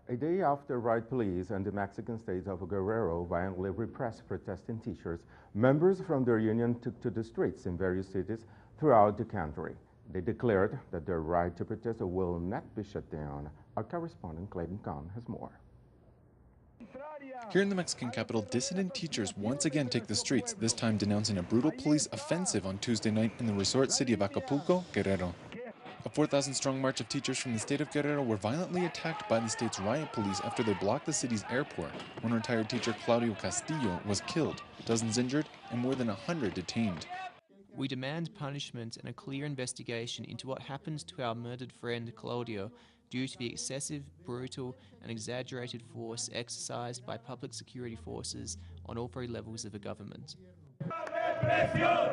A day after riot police and the Mexican state of Guerrero violently repressed protesting teachers, members from their union took to the streets in various cities throughout the country. They declared that their right to protest will not be shut down. Our correspondent Clayton Kahn has more. Here in the Mexican capital, dissident teachers once again take the streets, this time denouncing a brutal police offensive on Tuesday night in the resort city of Acapulco, Guerrero. A 4,000-strong march of teachers from the state of Guerrero were violently attacked by the state's riot police after they blocked the city's airport. One retired teacher, Claudio Castillo, was killed, dozens injured, and more than 100 detained. We demand punishment and a clear investigation into what happened to our murdered friend Claudio due to the excessive, brutal, and exaggerated force exercised by public security forces on all three levels of the government. Repression,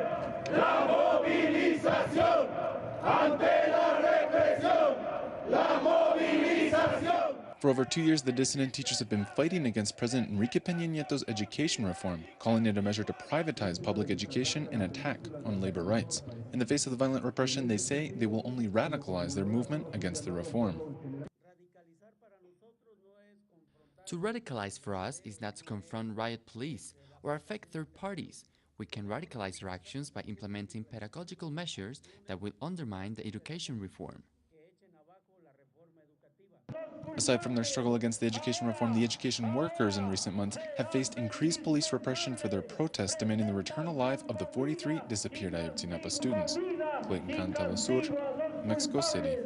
la movilización, ante la represión, la movilización. For over 2 years, the dissident teachers have been fighting against President Enrique Peña Nieto's education reform, calling it a measure to privatize public education and attack on labor rights. In the face of the violent repression, they say they will only radicalize their movement against the reform. To radicalize for us is not to confront riot police or affect third parties. We can radicalize our actions by implementing pedagogical measures that will undermine the education reform. Aside from their struggle against the education reform, the education workers in recent months have faced increased police repression for their protests demanding the return alive of the 43 disappeared Ayotzinapa students. Clayton Kahn, Telesur, Mexico City.